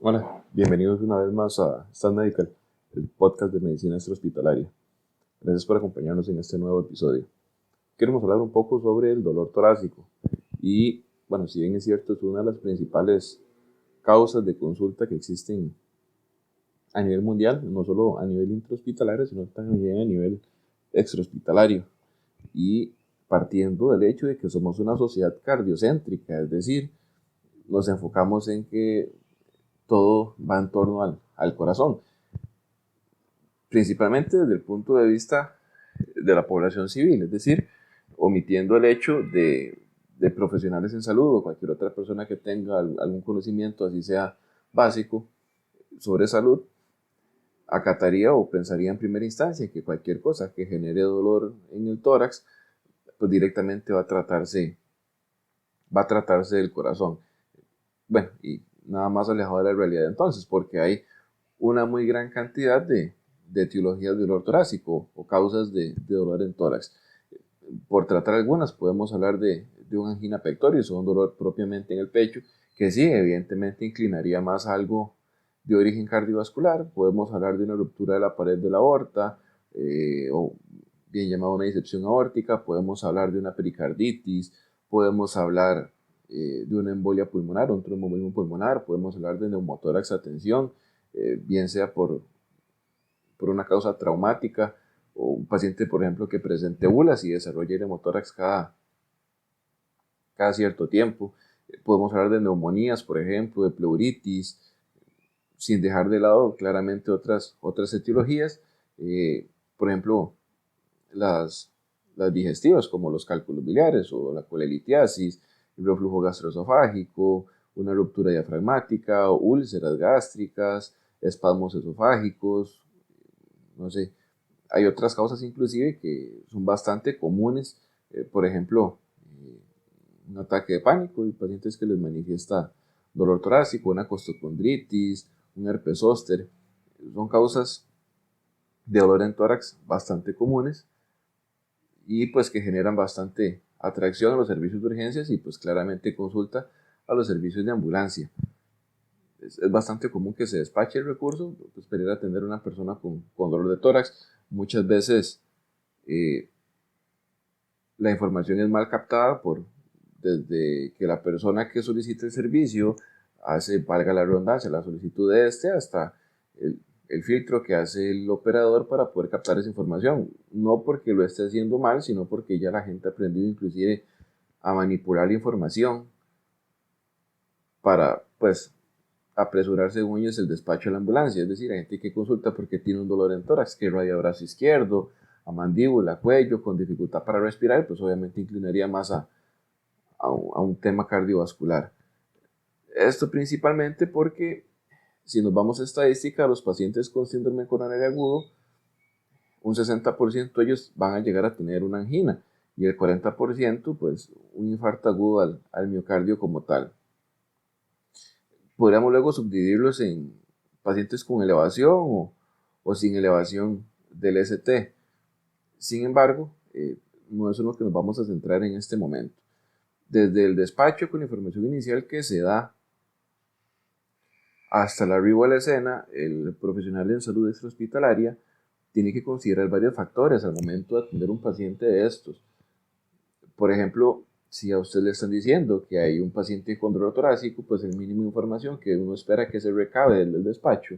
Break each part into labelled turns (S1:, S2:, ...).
S1: Hola, bienvenidos una vez más a Stan Medical, el podcast de medicina extrahospitalaria. Gracias por acompañarnos en este nuevo episodio. Queremos hablar un poco sobre el dolor torácico y, bueno, si bien es cierto, es una de las principales causas de consulta que existen a nivel mundial, no solo a nivel intrahospitalario, sino también a nivel extrahospitalario. Y partiendo del hecho de que somos una sociedad cardiocéntrica, es decir, nos enfocamos en que todo va en torno al corazón, principalmente desde el punto de vista de la población civil, es decir, omitiendo el hecho de profesionales en salud o cualquier otra persona que tenga algún conocimiento, así sea básico, sobre salud, acataría o pensaría en primera instancia que cualquier cosa que genere dolor en el tórax, pues directamente va a tratarse del corazón. Bueno, y nada más alejado de la realidad entonces, porque hay una muy gran cantidad de etiologías de dolor torácico o causas de dolor en tórax. Por tratar algunas, podemos hablar de un angina pectoris o un dolor propiamente en el pecho, que sí, evidentemente inclinaría más a algo de origen cardiovascular. Podemos hablar de una ruptura de la pared de la aorta, o bien llamada una disección aórtica. Podemos hablar de una pericarditis, podemos hablar de una embolia pulmonar, un tromboembolismo pulmonar, podemos hablar de neumotórax a tensión, bien sea por una causa traumática o un paciente, por ejemplo, que presente bulas y desarrolle neumotórax cada cierto tiempo. Podemos hablar de neumonías, por ejemplo, de pleuritis, sin dejar de lado claramente otras etiologías, por ejemplo, las, las digestivas, como los cálculos biliares o la colelitiasis, el reflujo gastroesofágico, una ruptura diafragmática, úlceras gástricas, espasmos esofágicos, no sé. Hay otras causas inclusive que son bastante comunes, por ejemplo, un ataque de pánico y pacientes que les manifiesta dolor torácico, una costocondritis, un herpes zóster, son causas de dolor en tórax bastante comunes y pues que generan bastante atracción a los servicios de urgencias y pues claramente consulta a los servicios de ambulancia. Es bastante común que se despache el recurso, pues para ir a atender a una persona con dolor de tórax. Muchas veces eh, la información es mal captada desde que la persona que solicita el servicio hace, valga la redundancia, la solicitud de hasta el filtro que hace el operador para poder captar esa información. No porque lo esté haciendo mal, sino porque ya la gente ha aprendido inclusive a manipular la información para, pues, apresurarse según ellos el despacho de la ambulancia. Es decir, hay gente que consulta porque tiene un dolor en tórax, que irradia brazo izquierdo, a mandíbula, cuello, con dificultad para respirar, pues obviamente inclinaría más a un tema cardiovascular. Esto principalmente porque si nos vamos a estadística, los pacientes con síndrome coronario agudo, un 60% de ellos van a llegar a tener una angina y el 40% pues un infarto agudo al miocardio como tal. Podríamos luego subdividirlos en pacientes con elevación o sin elevación del ST. Sin embargo, no es en lo que nos vamos a centrar en este momento. Desde el despacho con la información inicial que se da hasta el arribo a la escena, el profesional en salud extrahospitalaria tiene que considerar varios factores al momento de atender un paciente de estos. Por ejemplo, si a usted le están diciendo que hay un paciente con dolor torácico, pues el mínimo de información que uno espera que se recabe del despacho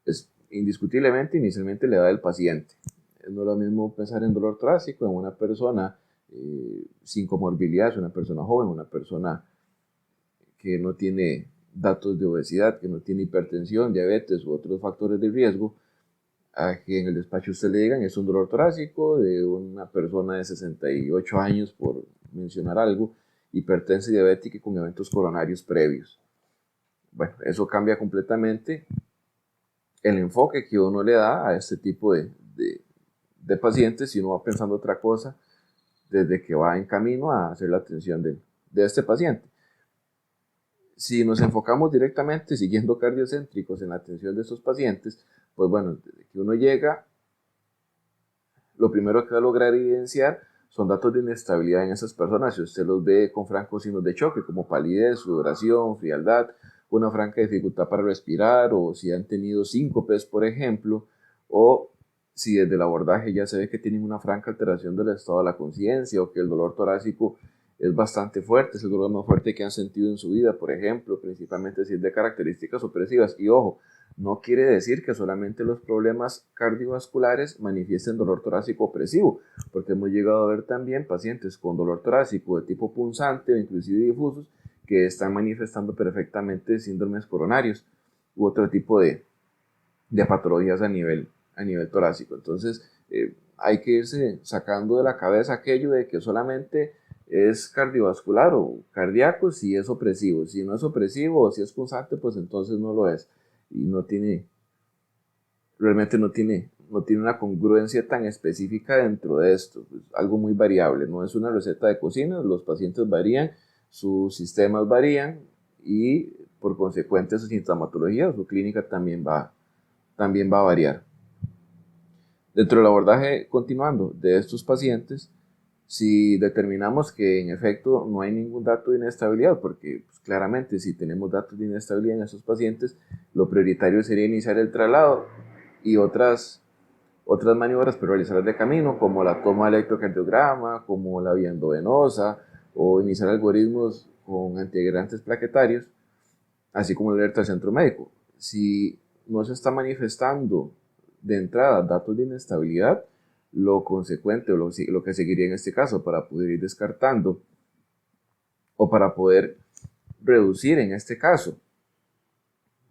S1: es indiscutiblemente inicialmente la edad del paciente. No es lo mismo pensar en dolor torácico en una persona sin comorbilidades, una persona joven, una persona que no tiene datos de obesidad, que no tiene hipertensión, diabetes u otros factores de riesgo, a que en el despacho usted le digan es un dolor torácico de una persona de 68 años, por mencionar algo, hipertensa y diabética y con eventos coronarios previos. Bueno, eso cambia completamente el enfoque que uno le da a este tipo de pacientes si uno va pensando otra cosa desde que va en camino a hacer la atención de este paciente. Si nos enfocamos directamente siguiendo cardiocéntricos en la atención de estos pacientes, pues bueno, desde que uno llega, lo primero que va a lograr evidenciar son datos de inestabilidad en esas personas. Si usted los ve con francos signos de choque, como palidez, sudoración, frialdad, una franca dificultad para respirar, o si han tenido síncopes, por ejemplo, o si desde el abordaje ya se ve que tienen una franca alteración del estado de la conciencia, o que el dolor torácico es bastante fuerte, es el dolor más fuerte que han sentido en su vida, por ejemplo, principalmente si es de características opresivas. Y ojo, no quiere decir que solamente los problemas cardiovasculares manifiesten dolor torácico opresivo, porque hemos llegado a ver también pacientes con dolor torácico de tipo punzante o inclusive difusos que están manifestando perfectamente síndromes coronarios u otro tipo de patologías a nivel torácico. Entonces, hay que irse sacando de la cabeza aquello de que solamente es cardiovascular o cardíaco si es opresivo. Si no es opresivo o si es punzante, pues entonces no lo es. Y realmente no tiene una congruencia tan específica dentro de esto. Es algo muy variable, no es una receta de cocina, los pacientes varían, sus sistemas varían y por consecuente su sintomatología o su clínica también va a variar. Dentro del abordaje continuando de estos pacientes, si determinamos que en efecto no hay ningún dato de inestabilidad, porque pues, claramente si tenemos datos de inestabilidad en estos pacientes, lo prioritario sería iniciar el traslado y otras maniobras para realizar de camino, como la toma de electrocardiograma, como la vía endovenosa, o iniciar algoritmos con antiagregantes plaquetarios, así como la alerta del centro médico. Si no se está manifestando de entrada datos de inestabilidad, lo consecuente o lo que seguiría en este caso para poder ir descartando o para poder reducir en este caso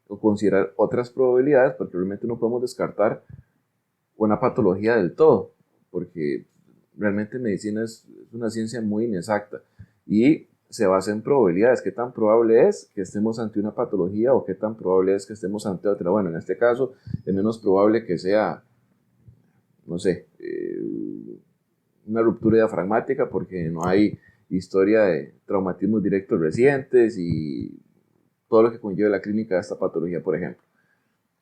S1: o considerar otras probabilidades, porque realmente no podemos descartar una patología del todo, porque realmente medicina es una ciencia muy inexacta y se basa en probabilidades. ¿Qué tan probable es que estemos ante una patología o qué tan probable es que estemos ante otra? Bueno, en este caso es menos probable que sea, no sé, una ruptura diafragmática porque no hay historia de traumatismos directos recientes y todo lo que conlleva la clínica de esta patología, por ejemplo.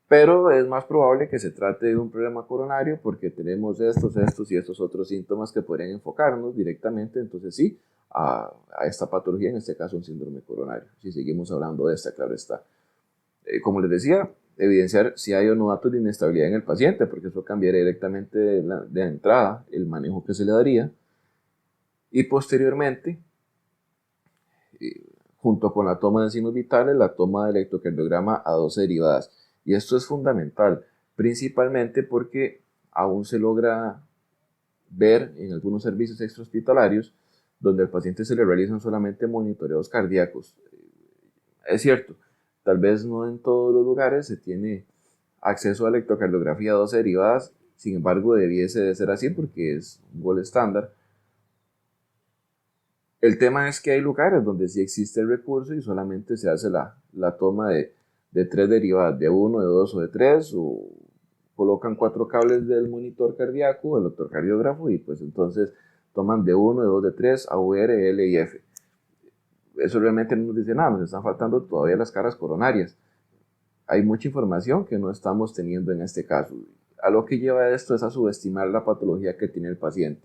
S1: Pero es más probable que se trate de un problema coronario porque tenemos estos y estos otros síntomas que podrían enfocarnos directamente, entonces sí, a esta patología, en este caso un síndrome coronario. Si seguimos hablando de esta, claro está. Como les decía, evidenciar si hay o no datos de inestabilidad en el paciente, porque eso cambiaría directamente de entrada el manejo que se le daría. Y posteriormente, junto con la toma de signos vitales, la toma de electrocardiograma a dosis derivadas. Y esto es fundamental, principalmente porque aún se logra ver en algunos servicios extrahospitalarios donde al paciente se le realizan solamente monitoreos cardíacos. Es cierto, tal vez no en todos los lugares se tiene acceso a electrocardiografía a dosis derivadas, sin embargo debiese de ser así porque es un gol estándar. El tema es que hay lugares donde sí existe el recurso y solamente se hace la toma de 3 derivadas, de 1, de 2 o de 3, o colocan 4 cables del monitor cardíaco, del electrocardiógrafo, y pues entonces toman de 1, de 2, de 3, AUR, L y F. Eso realmente no nos dice nada, nos están faltando todavía las caras coronarias. Hay mucha información que no estamos teniendo en este caso. A lo que lleva esto es a subestimar la patología que tiene el paciente.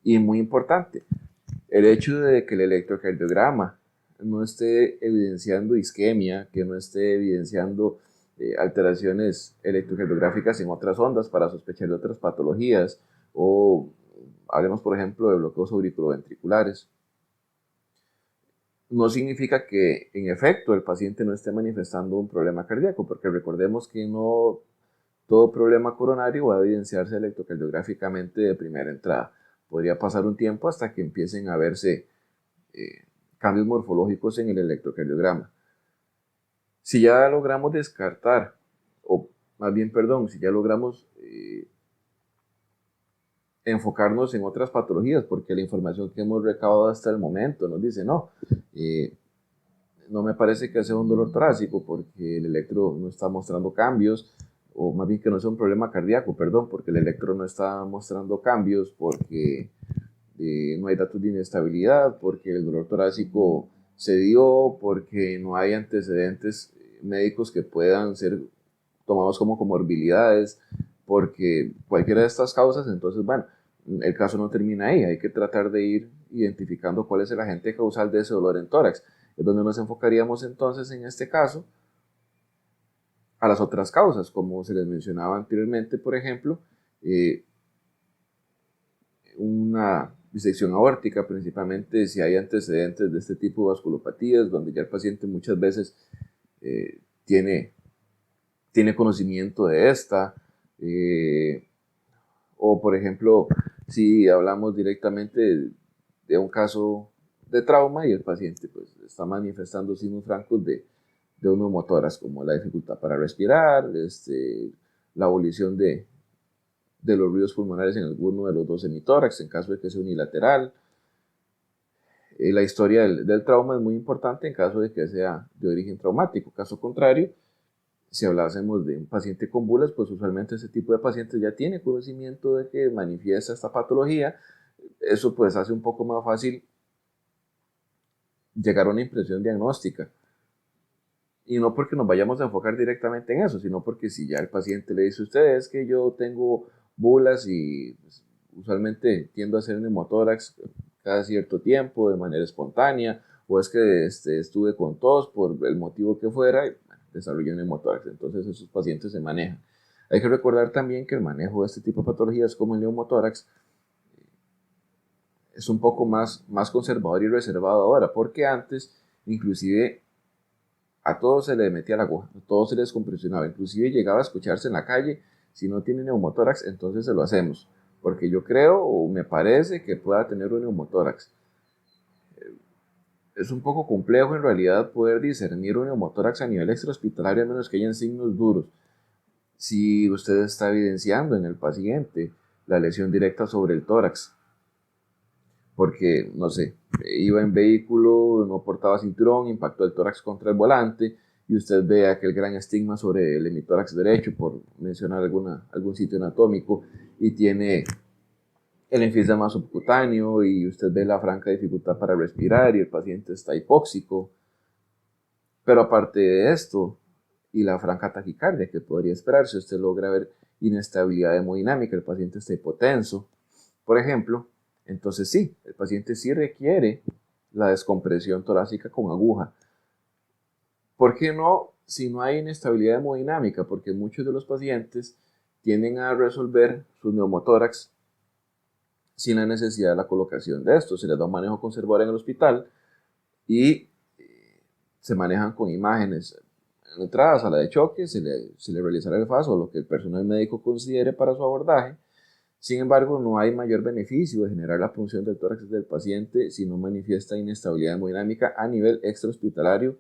S1: Y muy importante, el hecho de que el electrocardiograma no esté evidenciando isquemia, que no esté evidenciando alteraciones electrocardiográficas en otras ondas para sospechar de otras patologías, o hablemos por ejemplo de bloqueos auriculoventriculares, no significa que en efecto el paciente no esté manifestando un problema cardíaco, porque recordemos que no todo problema coronario va a evidenciarse electrocardiográficamente de primera entrada. Podría pasar un tiempo hasta que empiecen a verse cambios morfológicos en el electrocardiograma. Si ya logramos descartar, o más bien, perdón, si ya logramos enfocarnos en otras patologías, porque la información que hemos recabado hasta el momento nos dice, no me parece que sea un dolor torácico porque el electro no está mostrando cambios, o más bien que no sea un problema cardíaco, perdón, porque el electro no está mostrando cambios, porque no hay datos de inestabilidad, porque el dolor torácico se dio, porque no hay antecedentes médicos que puedan ser tomados como comorbilidades, porque cualquiera de estas causas, entonces, bueno, el caso no termina ahí, hay que tratar de ir identificando cuál es el agente causal de ese dolor en tórax. es donde nos enfocaríamos entonces en este caso a las otras causas, como se les mencionaba anteriormente, por ejemplo, una disección aórtica, principalmente si hay antecedentes de este tipo de vasculopatías, donde ya el paciente muchas veces tiene conocimiento de esta, o por ejemplo, si hablamos directamente de un caso de trauma y el paciente pues, está manifestando signos francos de un neumotórax, como la dificultad para respirar, la abolición de los ruidos pulmonares en alguno de los dos hemitórax, en caso de que sea unilateral. La historia del trauma es muy importante en caso de que sea de origen traumático. Caso contrario, si hablásemos de un paciente con bulas, pues usualmente ese tipo de pacientes ya tiene conocimiento de que manifiesta esta patología. Eso pues hace un poco más fácil llegar a una impresión diagnóstica. Y no porque nos vayamos a enfocar directamente en eso, sino porque si ya el paciente le dice a usted es que yo tengo bulas y pues, usualmente tiendo a hacer un neumotórax cada cierto tiempo de manera espontánea, o es que estuve con tos por el motivo que fuera y bueno, desarrollé un neumotórax. Entonces esos pacientes se manejan. Hay que recordar también que el manejo de este tipo de patologías como el neumotórax es un poco más conservador y reservado ahora, porque antes inclusive a todos se le metía la aguja, a todos se les descompresionaba, inclusive llegaba a escucharse en la calle, si no tiene neumotórax, entonces se lo hacemos, porque yo creo o me parece que pueda tener un neumotórax. Es un poco complejo en realidad poder discernir un neumotórax a nivel extrahospitalario a menos que hayan signos duros. Si usted está evidenciando en el paciente la lesión directa sobre el tórax, porque, no sé, iba en vehículo, no portaba cinturón, impactó el tórax contra el volante, y usted ve aquel gran estigma sobre el hemitórax derecho, por mencionar algún sitio anatómico, y tiene el enfisema subcutáneo, y usted ve la franca dificultad para respirar, y el paciente está hipóxico. Pero aparte de esto, y la franca taquicardia que podría esperarse, usted logra ver inestabilidad hemodinámica, el paciente está hipotenso, por ejemplo. Entonces sí, el paciente sí requiere la descompresión torácica con aguja. ¿Por qué no si no hay inestabilidad hemodinámica? Porque muchos de los pacientes tienden a resolver sus neumotórax sin la necesidad de la colocación de esto. Se les da un manejo conservador en el hospital y se manejan con imágenes. En la entrada a sala de choque se le realizará el FAS o lo que el personal médico considere para su abordaje. Sin embargo, no hay mayor beneficio de generar la punción del tórax del paciente si no manifiesta inestabilidad hemodinámica a nivel extrahospitalario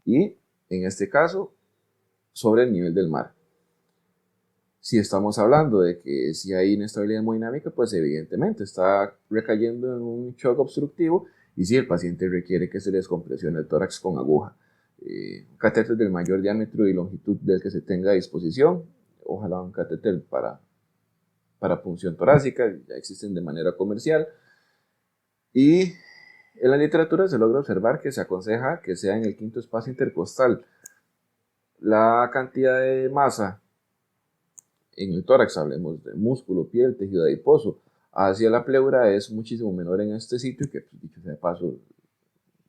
S1: y, en este caso, sobre el nivel del mar. Si estamos hablando de que si hay inestabilidad hemodinámica, pues evidentemente está recayendo en un shock obstructivo y si el paciente requiere que se le descompresione el tórax con aguja. Un catéter del mayor diámetro y longitud del que se tenga a disposición, ojalá un catéter para punción torácica, ya existen de manera comercial. Y en la literatura se logra observar que se aconseja que sea en el quinto espacio intercostal. La cantidad de masa en el tórax, hablemos de músculo, piel, tejido adiposo, hacia la pleura es muchísimo menor en este sitio, que pues, dicho sea de paso,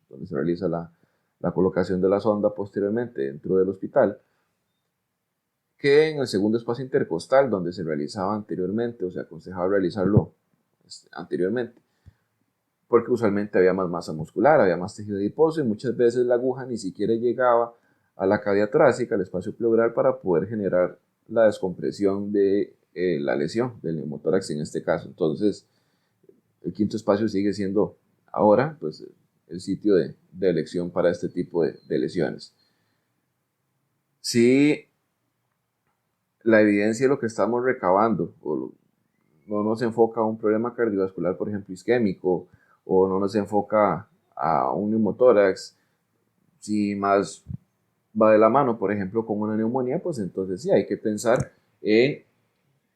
S1: donde se realiza la colocación de la sonda posteriormente dentro del hospital, que en el segundo espacio intercostal, donde se realizaba anteriormente, o se aconsejaba realizarlo anteriormente, porque usualmente había más masa muscular, había más tejido adiposo y muchas veces la aguja ni siquiera llegaba a la cavidad torácica, al espacio pleural, para poder generar la descompresión de la lesión del neumotórax en este caso. Entonces, el quinto espacio sigue siendo ahora pues, el sitio de elección para este tipo de lesiones. Si la evidencia de lo que estamos recabando no nos enfoca a un problema cardiovascular, por ejemplo, isquémico, o no nos enfoca a un neumotórax, si más va de la mano, por ejemplo, con una neumonía, pues entonces sí, hay que pensar en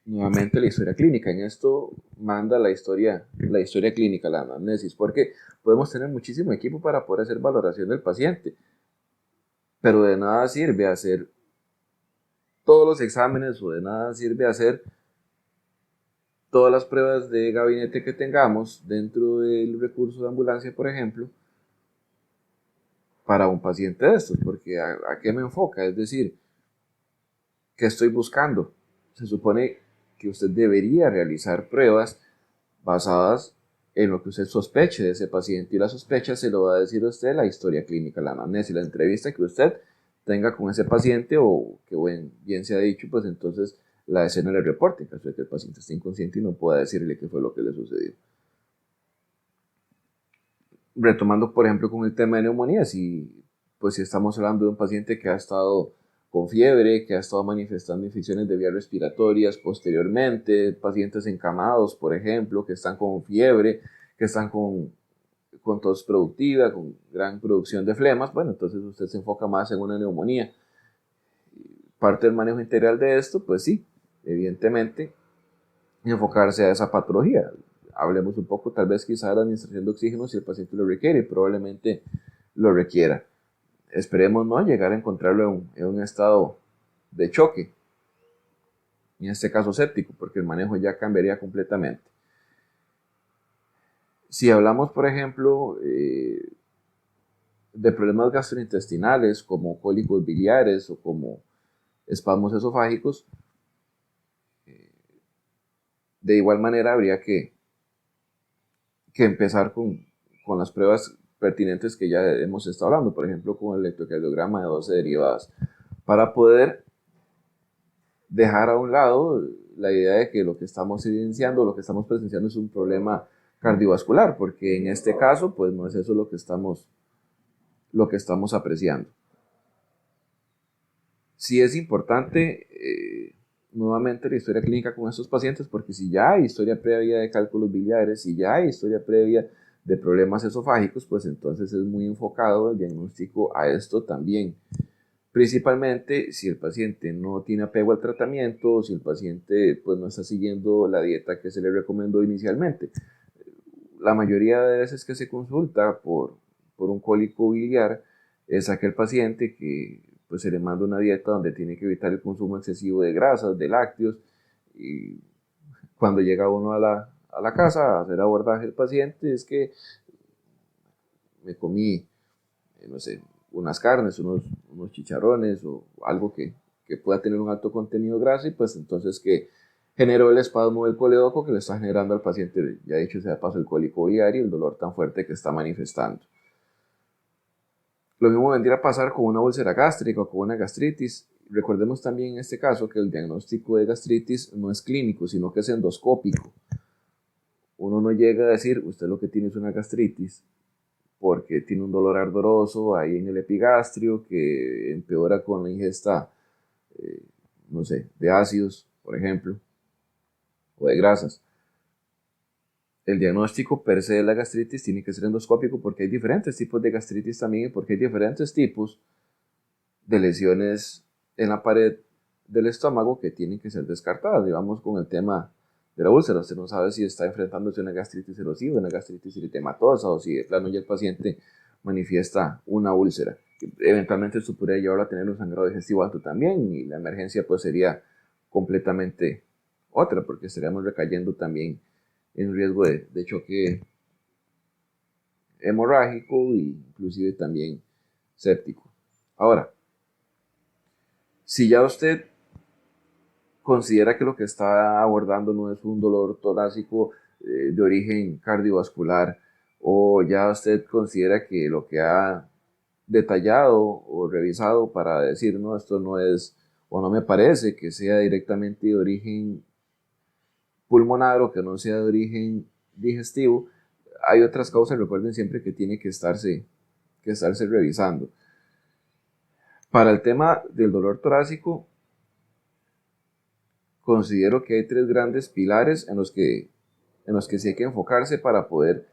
S1: nuevamente la historia clínica. En esto manda la historia clínica, la anamnesis, porque podemos tener muchísimo equipo para poder hacer valoración del paciente, pero de nada sirve hacer todos los exámenes o de nada sirve hacer todas las pruebas de gabinete que tengamos dentro del recurso de ambulancia, por ejemplo, para un paciente de estos, porque ¿a qué me enfoca? Es decir, ¿qué estoy buscando? Se supone que usted debería realizar pruebas basadas en lo que usted sospeche de ese paciente, y la sospecha se lo va a decir a usted la historia clínica, la anamnesis, la entrevista que usted tenga con ese paciente, o que bien se ha dicho, pues entonces la escena del reporte, en caso de que el paciente esté inconsciente y no pueda decirle qué fue lo que le sucedió. Retomando, por ejemplo, con el tema de neumonía, si estamos hablando de un paciente que ha estado con fiebre, que ha estado manifestando infecciones de vías respiratorias posteriormente, pacientes encamados, por ejemplo, que están con fiebre, que están con tos productiva, con gran producción de flemas, bueno, entonces usted se enfoca más en una neumonía. Parte del manejo integral de esto, pues sí, evidentemente, enfocarse a esa patología. Hablemos un poco, tal vez quizá de la administración de oxígeno si el paciente lo requiere, probablemente lo requiera. Esperemos no llegar a encontrarlo en un estado de choque, en este caso séptico, porque el manejo ya cambiaría completamente. Si hablamos, por ejemplo, de problemas gastrointestinales como cólicos biliares o como espasmos esofágicos, de igual manera habría que empezar con las pruebas pertinentes que ya hemos estado hablando, por ejemplo, con el electrocardiograma de 12 derivadas, para poder dejar a un lado la idea de que lo que estamos evidenciando, lo que estamos presenciando es un problema cardiovascular, porque en este caso, pues no es eso lo que estamos apreciando. Sí es importante, nuevamente, la historia clínica con estos pacientes, porque si ya hay historia previa de cálculos biliares, si ya hay historia previa de problemas esofágicos, pues entonces es muy enfocado el diagnóstico a esto también. Principalmente si el paciente no tiene apego al tratamiento, o si el paciente pues no está siguiendo la dieta que se le recomendó inicialmente. La mayoría de veces que se consulta por un cólico biliar es aquel paciente que pues se le manda una dieta donde tiene que evitar el consumo excesivo de grasas, de lácteos, y cuando llega uno a la casa a hacer abordaje del paciente es que me comí, no sé, unas carnes, unos chicharrones o algo que pueda tener un alto contenido graso, y pues entonces que generó el espasmo del coledoco que le está generando al paciente, ya dicho sea de paso, el cólico biliar y el dolor tan fuerte que está manifestando. Lo mismo vendría a pasar con una úlcera gástrica o con una gastritis. Recordemos también en este caso que el diagnóstico de gastritis no es clínico, sino que es endoscópico. Uno no llega a decir, usted lo que tiene es una gastritis, porque tiene un dolor ardoroso ahí en el epigastrio que empeora con la ingesta, no sé, de ácidos, por ejemplo, o de grasas. El diagnóstico per se de la gastritis tiene que ser endoscópico, porque hay diferentes tipos de gastritis también, y porque hay diferentes tipos de lesiones en la pared del estómago que tienen que ser descartadas. Digamos, con el tema de la úlcera, usted no sabe si está enfrentándose a una gastritis erosiva, una gastritis eritematosa, o si de plano ya el paciente manifiesta una úlcera. Eventualmente esto podría llevarlo a tener un sangrado digestivo alto también, y la emergencia pues sería completamente otra, porque estaríamos recayendo también en riesgo de choque hemorrágico e inclusive también séptico. Ahora, si ya usted considera que lo que está abordando no es un dolor torácico de origen cardiovascular, o ya usted considera que lo que ha detallado o revisado para decir, no, esto no es, o no me parece que sea directamente de origen pulmonar o que no sea de origen digestivo, hay otras causas, recuerden siempre que tiene que estarse revisando. Para el tema del dolor torácico, considero que hay tres grandes pilares en los que sí hay que enfocarse para poder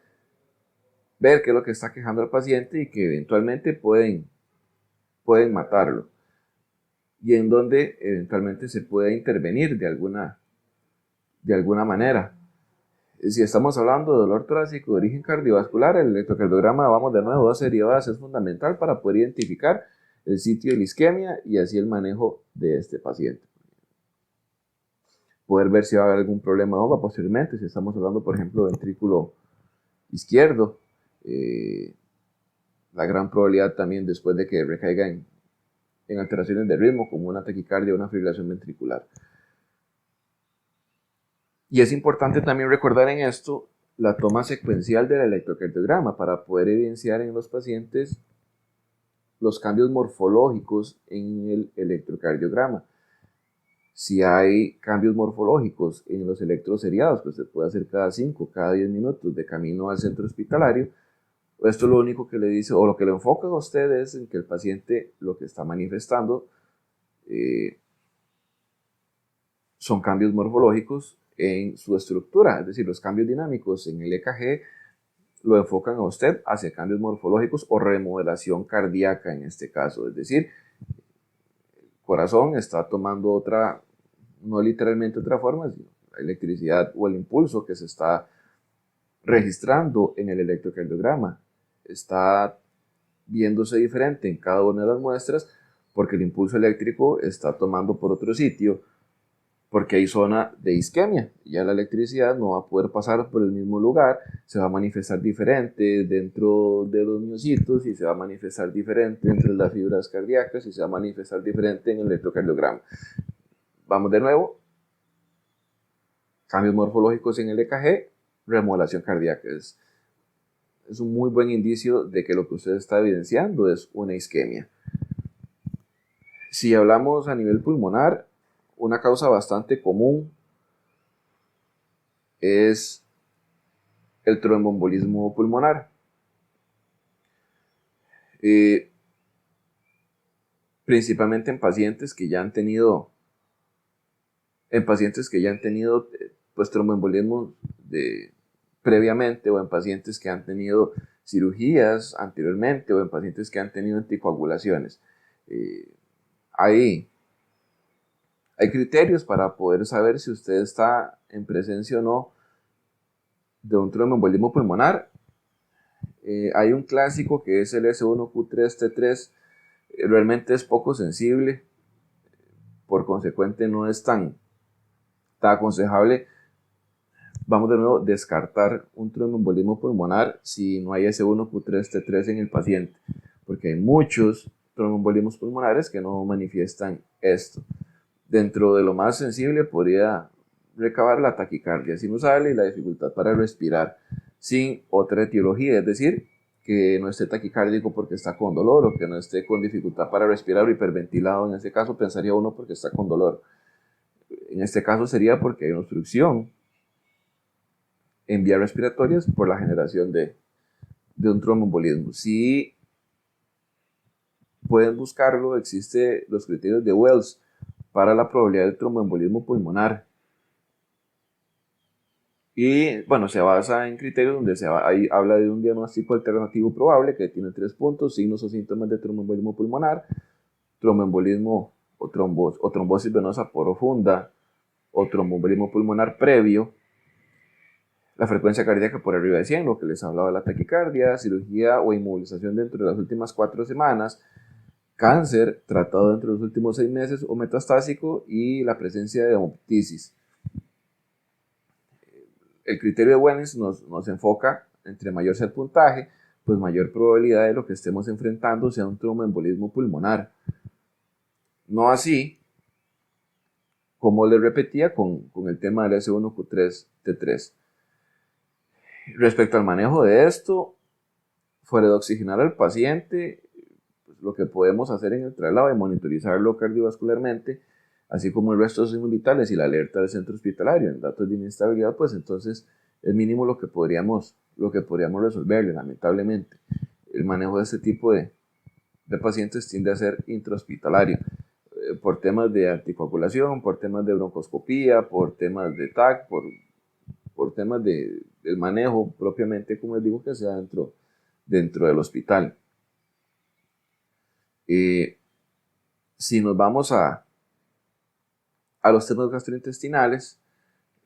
S1: ver qué es lo que está quejando al paciente y que eventualmente pueden matarlo, y en donde eventualmente se puede intervenir de alguna manera. Si estamos hablando de dolor torácico de origen cardiovascular, el electrocardiograma, vamos de nuevo, 12 derivadas, es fundamental para poder identificar el sitio de la isquemia y así el manejo de este paciente. Poder ver si va a haber algún problema de OVA posteriormente, si estamos hablando, por ejemplo, de ventrículo izquierdo, la gran probabilidad también después de que recaiga en alteraciones de ritmo, como una taquicardia o una fibrilación ventricular. Y es importante también recordar en esto la toma secuencial del electrocardiograma para poder evidenciar en los pacientes los cambios morfológicos en el electrocardiograma. Si hay cambios morfológicos en los electrodos seriados, pues se puede hacer cada 5, cada 10 minutos de camino al centro hospitalario. Esto lo único que le dice, o lo que le enfoca a usted es en que el paciente lo que está manifestando son cambios morfológicos en su estructura, es decir, los cambios dinámicos en el EKG lo enfocan a usted hacia cambios morfológicos o remodelación cardíaca en este caso, es decir, el corazón está tomando otra, no literalmente otra forma, sino la electricidad o el impulso que se está registrando en el electrocardiograma está viéndose diferente en cada una de las muestras porque el impulso eléctrico está tomando por otro sitio, porque hay zona de isquemia. Ya la electricidad no va a poder pasar por el mismo lugar, se va a manifestar diferente dentro de los miocitos y se va a manifestar diferente entre las fibras cardíacas y se va a manifestar diferente en el electrocardiograma. Vamos de nuevo. Cambios morfológicos en el EKG, remodelación cardíaca. Es un muy buen indicio de que lo que usted está evidenciando es una isquemia. Si hablamos a nivel pulmonar, una causa bastante común es el tromboembolismo pulmonar. Principalmente en pacientes que ya han tenido pues tromboembolismo previamente, o en pacientes que han tenido cirugías anteriormente, o en pacientes que han tenido anticoagulaciones. Hay criterios para poder saber si usted está en presencia o no de un tromboembolismo pulmonar. Hay un clásico que es el S1Q3T3, realmente es poco sensible, por consecuente no es tan aconsejable. Vamos de nuevo a descartar un tromboembolismo pulmonar si no hay S1Q3T3 en el paciente, porque hay muchos tromboembolismos pulmonares que no manifiestan esto. Dentro de lo más sensible podría recabar la taquicardia sinusal y la dificultad para respirar sin otra etiología, es decir, que no esté taquicárdico porque está con dolor, o que no esté con dificultad para respirar o hiperventilado. En este caso pensaría uno porque está con dolor. En este caso sería porque hay una obstrucción en vías respiratorias por la generación de un tromboembolismo. Si pueden buscarlo, existen los criterios de Wells para la probabilidad del tromboembolismo pulmonar. Y bueno, se basa en criterios donde ahí habla de un diagnóstico alternativo probable que tiene 3 puntos: signos o síntomas de tromboembolismo pulmonar, tromboembolismo o trombosis venosa profunda o tromboembolismo pulmonar previo, la frecuencia cardíaca por arriba de 100, lo que les hablaba de la taquicardia, cirugía o inmovilización dentro de las últimas 4 semanas, cáncer tratado dentro de los últimos 6 meses o metastásico, y la presencia de hemoptisis. El criterio de Wellens nos enfoca, entre mayor sea el puntaje, pues mayor probabilidad de lo que estemos enfrentando sea un tromboembolismo pulmonar. No así, como les repetía, con el tema del S1Q3T3. Respecto al manejo de esto, fuera de oxigenar al paciente, pues lo que podemos hacer en el traslado es monitorizarlo cardiovascularmente, así como el resto de sus signos vitales y la alerta del centro hospitalario. En datos de inestabilidad, pues entonces es mínimo lo que podríamos resolverle. Lamentablemente, el manejo de este tipo de pacientes tiende a ser intrahospitalario, por temas de anticoagulación, por temas de broncoscopía, por temas de TAC, por temas del manejo propiamente, como les digo, que sea dentro del hospital. Si nos vamos a los temas gastrointestinales,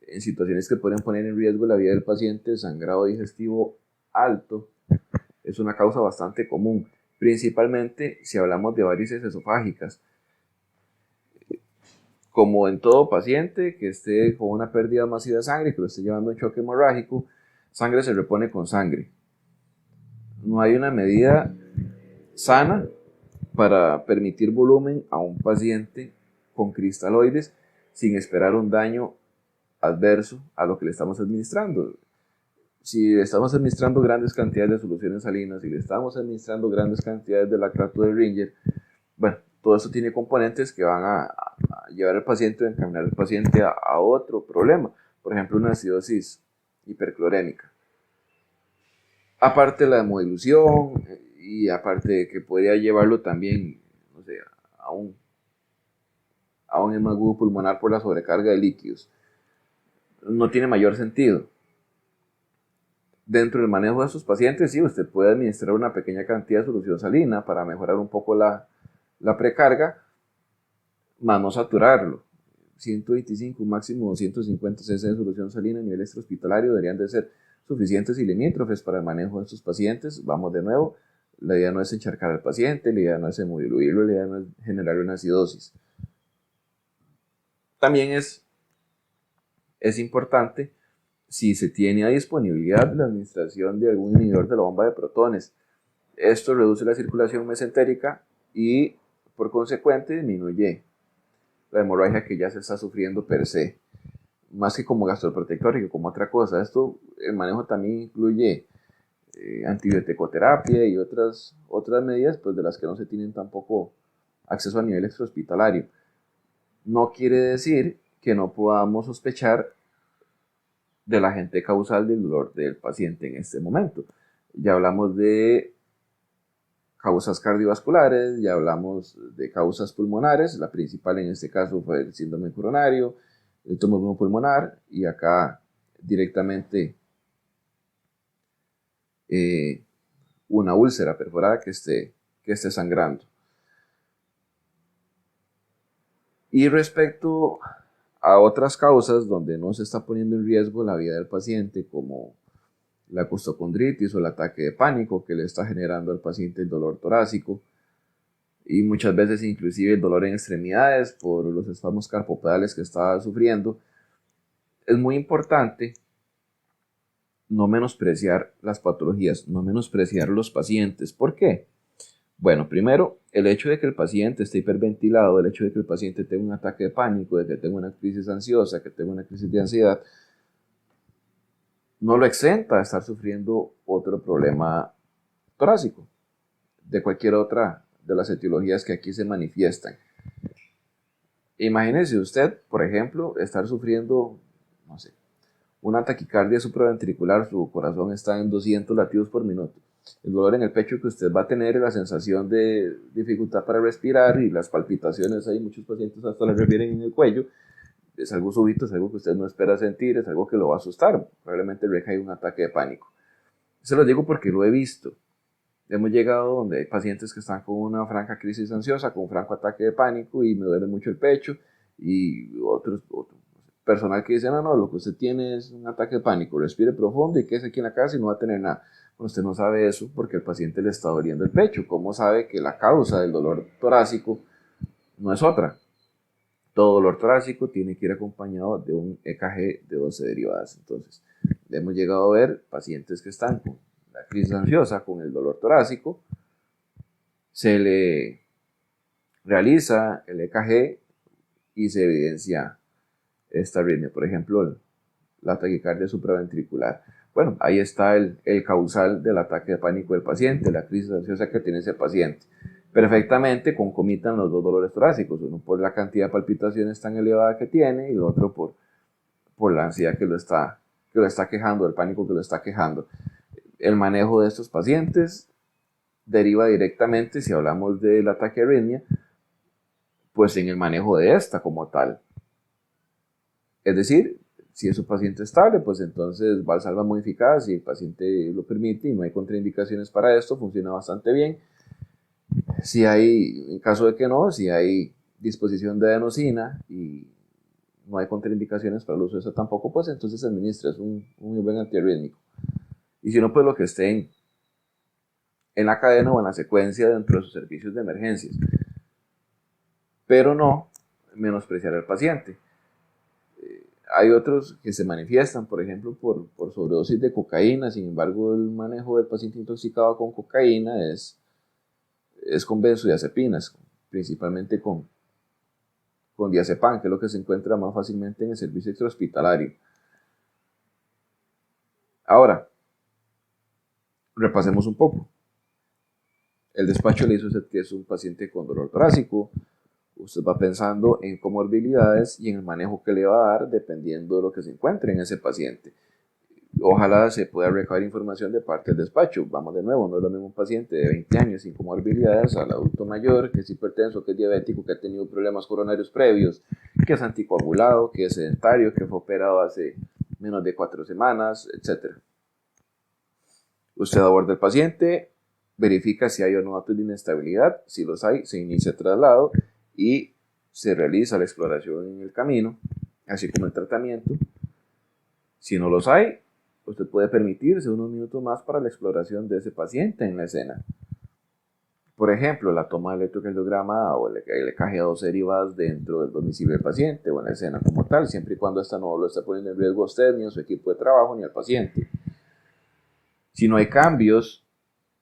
S1: en situaciones que pueden poner en riesgo la vida del paciente, el sangrado digestivo alto es una causa bastante común, principalmente si hablamos de varices esofágicas. Como en todo paciente que esté con una pérdida masiva de sangre, que lo esté llevando a un choque hemorrágico, sangre se repone con sangre. No hay una medida sana para permitir volumen a un paciente con cristaloides sin esperar un daño adverso a lo que le estamos administrando. Si le estamos administrando grandes cantidades de soluciones salinas, si le estamos administrando grandes cantidades de lactato de Ringer, bueno, todo eso tiene componentes que van a llevar al paciente o encaminar al paciente a otro problema. Por ejemplo, una acidosis hiperclorémica. Aparte de la hemodilución y aparte de que podría llevarlo también, no sé, a un hemagudo pulmonar por la sobrecarga de líquidos. No tiene mayor sentido. Dentro del manejo de estos pacientes, sí, usted puede administrar una pequeña cantidad de solución salina para mejorar un poco la precarga, más no saturarlo. 125, máximo 250 cc de solución salina a nivel extrahospitalario deberían de ser suficientes y limítrofes para el manejo de estos pacientes. Vamos de nuevo, la idea no es encharcar al paciente, la idea no es hemodiluirlo, la idea no es generar una acidosis. También es importante si se tiene a disponibilidad la administración de algún inhibidor de la bomba de protones. Esto reduce la circulación mesentérica y por consecuente disminuye la hemorragia que ya se está sufriendo per se, más que como gastroprotector y como otra cosa. El manejo también incluye antibioticoterapia y otras medidas pues, de las que no se tienen tampoco acceso a nivel extrahospitalario. No quiere decir que no podamos sospechar del agente causal del dolor del paciente en este momento. Ya hablamos de causas cardiovasculares, ya hablamos de causas pulmonares, la principal en este caso fue el síndrome coronario, el tromboembolismo pulmonar y acá directamente una úlcera perforada que esté sangrando. Y respecto a otras causas donde no se está poniendo en riesgo la vida del paciente, como la costocondritis o el ataque de pánico que le está generando al paciente el dolor torácico y muchas veces inclusive el dolor en extremidades por los espasmos carpopedales que está sufriendo, es muy importante no menospreciar las patologías, no menospreciar los pacientes. ¿Por qué? Bueno, primero, el hecho de que el paciente esté hiperventilado, el hecho de que el paciente tenga un ataque de pánico, de que tenga una crisis ansiosa, que tenga una crisis de ansiedad, no lo exenta de estar sufriendo otro problema torácico, de cualquier otra de las etiologías que aquí se manifiestan. Imagínese usted, por ejemplo, estar sufriendo, no sé, una taquicardia supraventricular, su corazón está en 200 latidos por minuto. El dolor en el pecho que usted va a tener, la sensación de dificultad para respirar y las palpitaciones, hay muchos pacientes hasta las refieren en el cuello, es algo súbito, es algo que usted no espera sentir, es algo que lo va a asustar, probablemente recae un ataque de pánico. Se lo digo porque lo he visto. Hemos llegado donde hay pacientes que están con una franca crisis ansiosa, con un franco ataque de pánico y me duele mucho el pecho, y otro personal que dice, no, lo que usted tiene es un ataque de pánico, respire profundo y quédese aquí en la casa y no va a tener nada. Bueno, usted no sabe eso porque el paciente le está doliendo el pecho. ¿Cómo sabe que la causa del dolor torácico no es otra? Todo dolor torácico tiene que ir acompañado de un EKG de 12 derivadas. Entonces, hemos llegado a ver pacientes que están con la crisis ansiosa, con el dolor torácico, se le realiza el EKG y se evidencia esta arritmia, por ejemplo, la taquicardia supraventricular. Bueno, ahí está el causal del ataque de pánico del paciente, la crisis ansiosa que tiene ese paciente. Perfectamente concomitan los dos dolores torácicos, uno por la cantidad de palpitaciones tan elevada que tiene y el otro por la ansiedad que lo está quejando, el pánico que lo está quejando. El manejo de estos pacientes deriva directamente, si hablamos de la taquiarritmia, pues en el manejo de esta como tal. Es decir, si es un paciente estable, pues entonces Valsalva modificada, si el paciente lo permite y no hay contraindicaciones para esto, funciona bastante bien. Si hay, en caso de que no, si hay disposición de adenosina y no hay contraindicaciones para el uso de eso tampoco, pues entonces se administra, es un muy buen antiarrítmico. Y si no, pues lo que esté en la cadena o en la secuencia dentro de sus servicios de emergencias. Pero no menospreciar al paciente. Hay otros que se manifiestan, por ejemplo, por sobredosis de cocaína. Sin embargo, el manejo del paciente intoxicado con cocaína es es con benzodiazepinas, principalmente con diazepam, que es lo que se encuentra más fácilmente en el servicio extrahospitalario. Ahora, repasemos un poco. El despacho le dice a usted que es un paciente con dolor torácico. Usted va pensando en comorbilidades y en el manejo que le va a dar dependiendo de lo que se encuentre en ese paciente. Ojalá se pueda recabar información de parte del despacho. Vamos de nuevo, no es lo mismo un paciente de 20 años sin comorbilidades al adulto mayor que es hipertenso, que es diabético, que ha tenido problemas coronarios previos, que es anticoagulado, que es sedentario, que fue operado hace menos de 4 semanas, etc. Usted aborda al paciente, verifica si hay o no datos de inestabilidad. Si los hay, se inicia el traslado y se realiza la exploración en el camino, así como el tratamiento. Si no los hay, usted puede permitirse unos minutos más para la exploración de ese paciente en la escena. Por ejemplo, la toma de electrocardiograma o el EKG a 12 derivadas dentro del domicilio del paciente o en la escena como tal, siempre y cuando esta no lo está poniendo en riesgo a usted, ni a su equipo de trabajo, ni al paciente. Si no hay cambios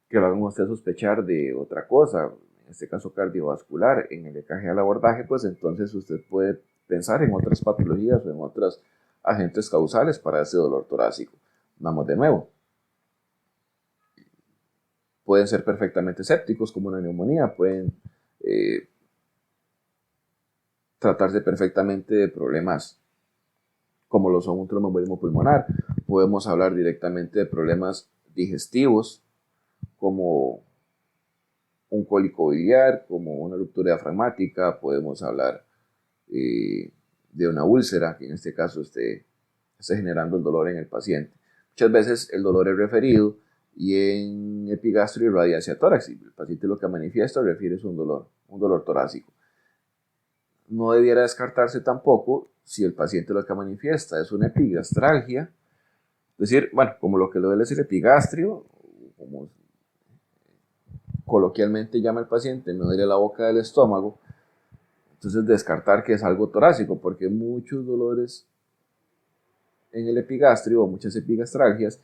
S1: que lo hagan usted sospechar de otra cosa, en este caso cardiovascular, en el EKG al abordaje, pues entonces usted puede pensar en otras patologías o en otros agentes causales para ese dolor torácico. Vamos de nuevo. Pueden ser perfectamente sépticos, como una neumonía, pueden tratarse perfectamente de problemas como lo son un tromboembolismo pulmonar. Podemos hablar directamente de problemas digestivos, como un cólico biliar, como una ruptura diafragmática. Podemos hablar de una úlcera, que en este caso esté generando el dolor en el paciente. Muchas veces el dolor es referido y en epigastrio irradia hacia tórax, y el paciente lo que manifiesta refiere es un dolor torácico. No debiera descartarse tampoco si el paciente lo que manifiesta es una epigastralgia, es decir, bueno, como lo que le duele es el epigastrio, como coloquialmente llama el paciente, me duele la boca del estómago. Entonces descartar que es algo torácico, porque muchos dolores en el epigastrio o muchas epigastralgias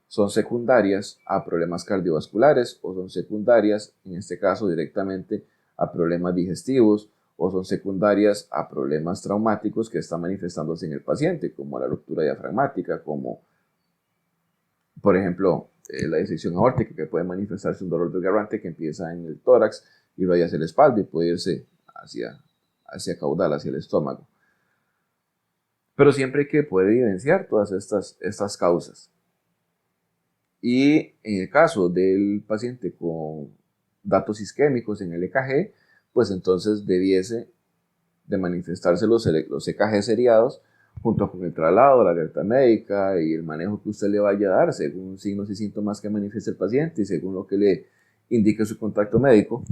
S1: son secundarias a problemas cardiovasculares o son secundarias, en este caso directamente, a problemas digestivos o son secundarias a problemas traumáticos que están manifestándose en el paciente, como la ruptura diafragmática, como por ejemplo la disección aórtica, que puede manifestarse un dolor desgarrante que empieza en el tórax y luego hacia la espalda y puede irse hacia caudal, hacia el estómago. Pero siempre hay que poder evidenciar todas estas causas. Y en el caso del paciente con datos isquémicos en el EKG, pues entonces debiese de manifestarse los EKG seriados junto con el traslado, la alerta médica y el manejo que usted le vaya a dar según signos y síntomas que manifieste el paciente y según lo que le indique su contacto médico,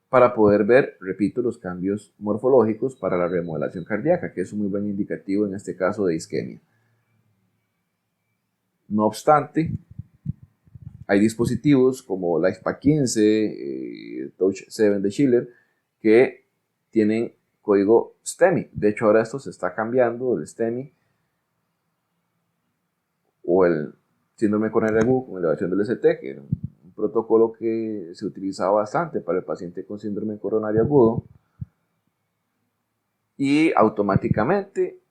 S1: para poder ver, repito, los cambios morfológicos para la remodelación cardíaca, que es un muy buen indicativo en este caso de isquemia. No obstante, hay dispositivos como LifePak 15, Touch 7 de Schiller, que tienen código STEMI. De hecho, ahora esto se está cambiando, el STEMI o el síndrome coronario agudo con elevación del ST, que era un protocolo que se utilizaba bastante para el paciente con síndrome coronario agudo, y automáticamente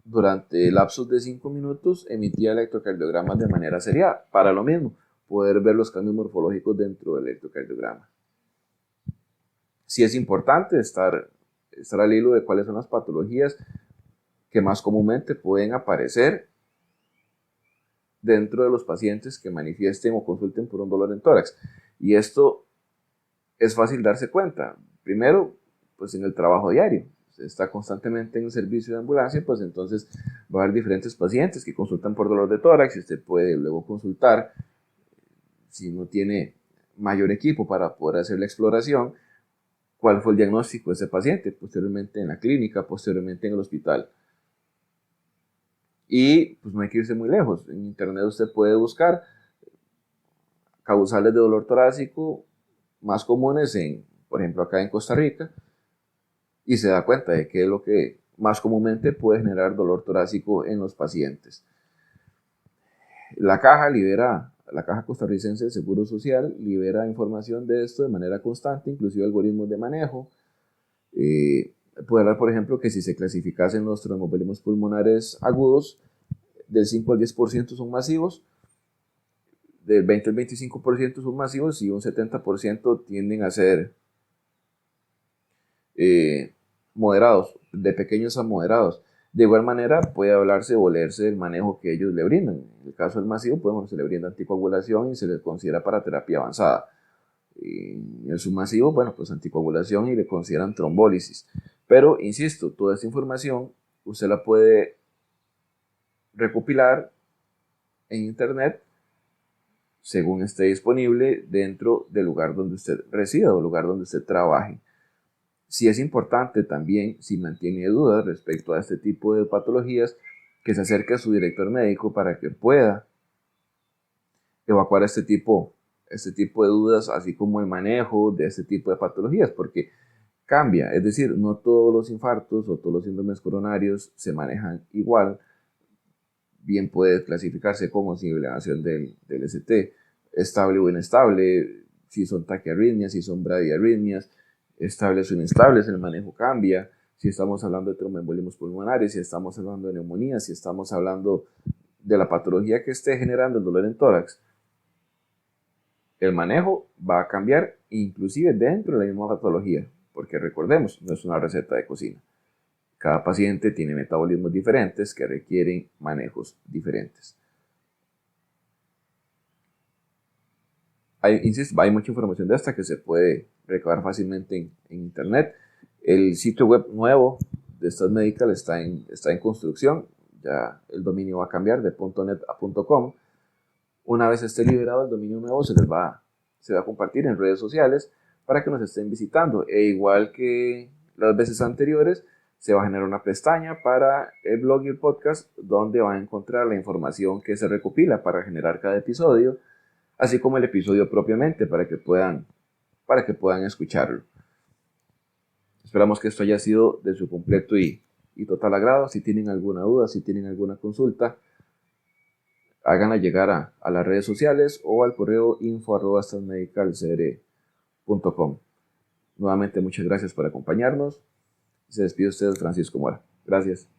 S1: durante lapsos de 5 minutos emitía electrocardiogramas de manera seriada, para lo mismo, poder ver los cambios morfológicos dentro del electrocardiograma. Sí es importante estar al hilo de cuáles son las patologías que más comúnmente pueden aparecer dentro de los pacientes que manifiesten o consulten por un dolor en tórax. Y esto es fácil darse cuenta. Primero, pues en el trabajo diario. Usted está constantemente en el servicio de ambulancia, pues entonces va a haber diferentes pacientes que consultan por dolor de tórax y usted puede luego consultar, si no tiene mayor equipo para poder hacer la exploración, cuál fue el diagnóstico de ese paciente, posteriormente en la clínica, posteriormente en el hospital. Y pues no hay que irse muy lejos. En internet usted puede buscar causales de dolor torácico más comunes, por ejemplo, acá en Costa Rica, y se da cuenta de qué es lo que más comúnmente puede generar dolor torácico en los pacientes. La caja libera la Caja Costarricense de Seguro Social libera información de esto de manera constante, inclusive algoritmos de manejo. Puede hablar, por ejemplo, que si se clasificasen los tromboembolismos pulmonares agudos, del 5 al 10% son masivos, del 20 al 25% son masivos y un 70% tienden a ser moderados, de pequeños a moderados. De igual manera, puede hablarse o leerse del manejo que ellos le brindan. En el caso del masivo, pues, se le brinda anticoagulación y se le considera para terapia avanzada. En el submasivo, bueno, pues anticoagulación y le consideran trombólisis. Pero, insisto, toda esta información usted la puede recopilar en internet según esté disponible dentro del lugar donde usted resida o lugar donde usted trabaje. Sí es importante también, si mantiene dudas respecto a este tipo de patologías, que se acerque a su director médico para que pueda evacuar este tipo de dudas, así como el manejo de este tipo de patologías, porque cambia, es decir, no todos los infartos o todos los síndromes coronarios se manejan igual. Bien puede clasificarse como sin elevación del ST, estable o inestable, si son taquiarritmias, si son bradiarritmias, estables o inestables, el manejo cambia. Si estamos hablando de tromboembolismos pulmonares, si estamos hablando de neumonía, si estamos hablando de la patología que esté generando el dolor en tórax, el manejo va a cambiar inclusive dentro de la misma patología, porque recordemos, no es una receta de cocina. Cada paciente tiene metabolismos diferentes que requieren manejos diferentes. Hay mucha información de esta que se puede recabar fácilmente en internet. El sitio web nuevo de estas Medical está en construcción. Ya el dominio va a cambiar de .net a .com. Una vez esté liberado el dominio nuevo, se va a compartir en redes sociales para que nos estén visitando. E igual que las veces anteriores, se va a generar una pestaña para el blog y el podcast donde van a encontrar la información que se recopila para generar cada episodio, así como el episodio propiamente para que puedan escucharlo. Esperamos que esto haya sido de su completo y total agrado. Si tienen alguna duda, si tienen alguna consulta, háganla llegar a las redes sociales o al correo info@stanmedicalcr.com. Nuevamente, muchas gracias por acompañarnos. Se despide usted, Francisco Mora. Gracias.